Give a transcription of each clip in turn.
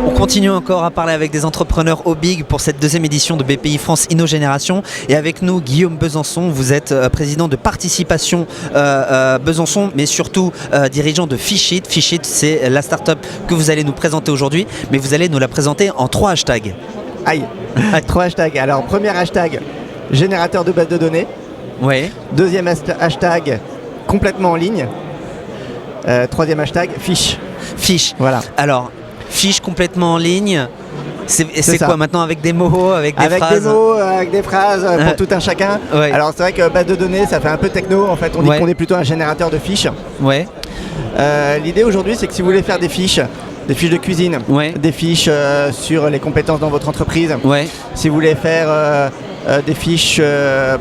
On continue encore à parler avec des entrepreneurs au Big pour cette deuxième édition de BPI France InnoGénération. Et avec nous, Guillaume Besançon, vous êtes président de Participation Besançon, mais surtout dirigeant de Fichit. Fichit, c'est la start-up que vous allez nous présenter aujourd'hui, mais vous allez nous la présenter en 3 hashtags. Aïe, 3 hashtags. Alors, premier hashtag, générateur de base de données. Oui. Deuxième hashtag, complètement en ligne. Troisième hashtag, fiche. Fiche. Voilà. Alors, fiche complètement en ligne. C'est quoi maintenant, avec des mots, avec des phrases? Avec des mots, avec des phrases pour tout un chacun. Ouais. Alors c'est vrai que base de données, ça fait un peu techno. En fait, on dit qu'on est plutôt un générateur de fiches. Ouais. L'idée aujourd'hui, c'est que si vous voulez faire des fiches de cuisine, des fiches sur les compétences dans votre entreprise, si vous voulez faire des fiches,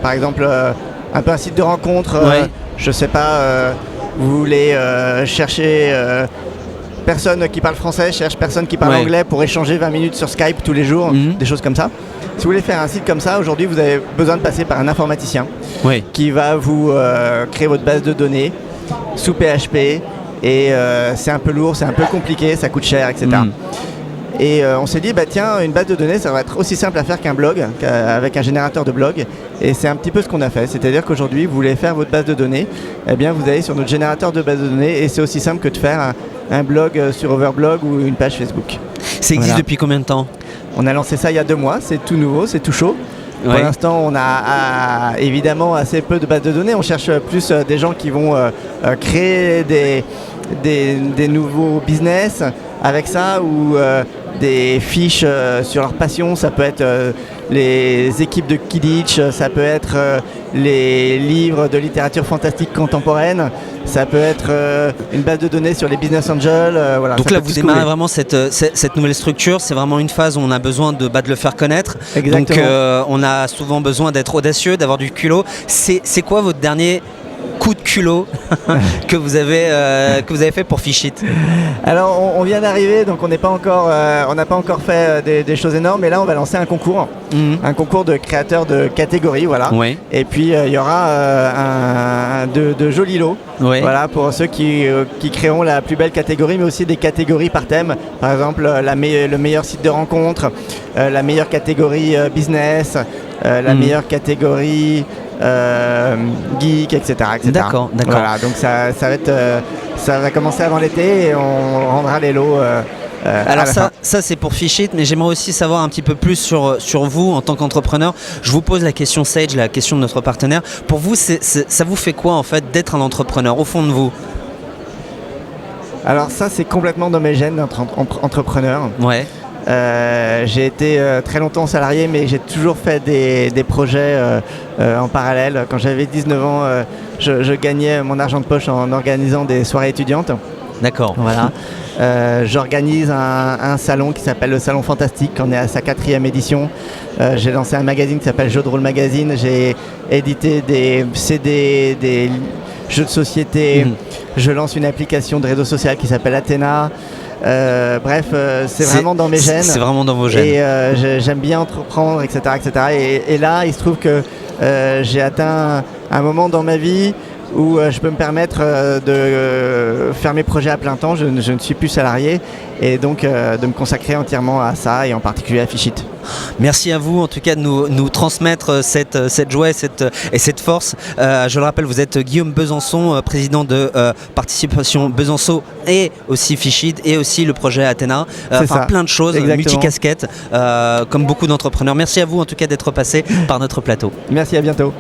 par exemple, un peu un site de rencontre, je sais pas, vous voulez chercher... personne qui parle français cherche personne qui parle anglais pour échanger 20 minutes sur Skype tous les jours, des choses comme ça. Si vous voulez faire un site comme ça, aujourd'hui vous avez besoin de passer par un informaticien qui va vous créer votre base de données sous PHP et c'est un peu lourd, c'est un peu compliqué, ça coûte cher, etc. Et on s'est dit, tiens, une base de données, ça va être aussi simple à faire qu'un blog, avec un générateur de blog. Et c'est un petit peu ce qu'on a fait. C'est-à-dire qu'aujourd'hui, vous voulez faire votre base de données, eh bien, vous allez sur notre générateur de base de données et c'est aussi simple que de faire un blog sur Overblog ou une page Facebook. Ça existe depuis combien de temps? On a lancé ça il y a 2 mois, c'est tout nouveau, c'est tout chaud. Pour l'instant, on a évidemment assez peu de bases de données. On cherche plus des gens qui vont créer des nouveaux business avec ça ou des fiches sur leur passion. Ça peut être les équipes de Kidditch, ça peut être les livres de littérature fantastique contemporaine, ça peut être une base de données sur les business angels. Voilà. Donc là, vous démarrez vraiment cette nouvelle structure. C'est vraiment une phase où on a besoin de le faire connaître. Exactement. Donc on a souvent besoin d'être audacieux, d'avoir du culot. C'est quoi votre dernier coup de culot que vous avez fait pour Fichit? Alors on vient d'arriver, donc on n'a pas encore fait des choses énormes, mais là on va lancer un concours, un concours de créateurs de catégories, voilà. Et puis il y aura de jolis lots, voilà, pour ceux qui créeront la plus belle catégorie, mais aussi des catégories par thème. Par exemple le meilleur site de rencontre, la meilleure catégorie business, la meilleure catégorie geek, etc. D'accord. Voilà, donc ça va commencer avant l'été et on rendra les lots. Alors ça c'est pour Fichit, mais j'aimerais aussi savoir un petit peu plus sur vous en tant qu'entrepreneur. Je vous pose la question Sage, la question de notre partenaire. Pour vous, ça vous fait quoi en fait d'être un entrepreneur au fond de vous? Alors ça, c'est complètement dans mes gènes d'être entrepreneur. J'ai été très longtemps salarié, mais j'ai toujours fait des projets en parallèle. Quand j'avais 19 ans, je gagnais mon argent de poche en organisant des soirées étudiantes. D'accord. Voilà. J'organise un salon qui s'appelle le Salon Fantastique. On est à sa 4e édition. J'ai lancé un magazine qui s'appelle Jeux de rôle magazine. J'ai édité des CD, des jeux de société. Je lance une application de réseau social qui s'appelle Athéna. Bref, c'est vraiment dans mes gènes. C'est vraiment dans vos gènes. Et j'aime bien entreprendre, etc. Et là, il se trouve que j'ai atteint un moment dans ma vie où je peux me permettre de faire mes projets à plein temps. Je ne suis plus salarié et donc de me consacrer entièrement à ça et en particulier à Fichit. Merci à vous en tout cas de nous transmettre cette joie et cette force. Je le rappelle, vous êtes Guillaume Besançon, président de Participation Besançon et aussi Fichit et aussi le projet Athéna. Plein de choses, multicasquettes, comme beaucoup d'entrepreneurs. Merci à vous en tout cas d'être passé par notre plateau. Merci, à bientôt.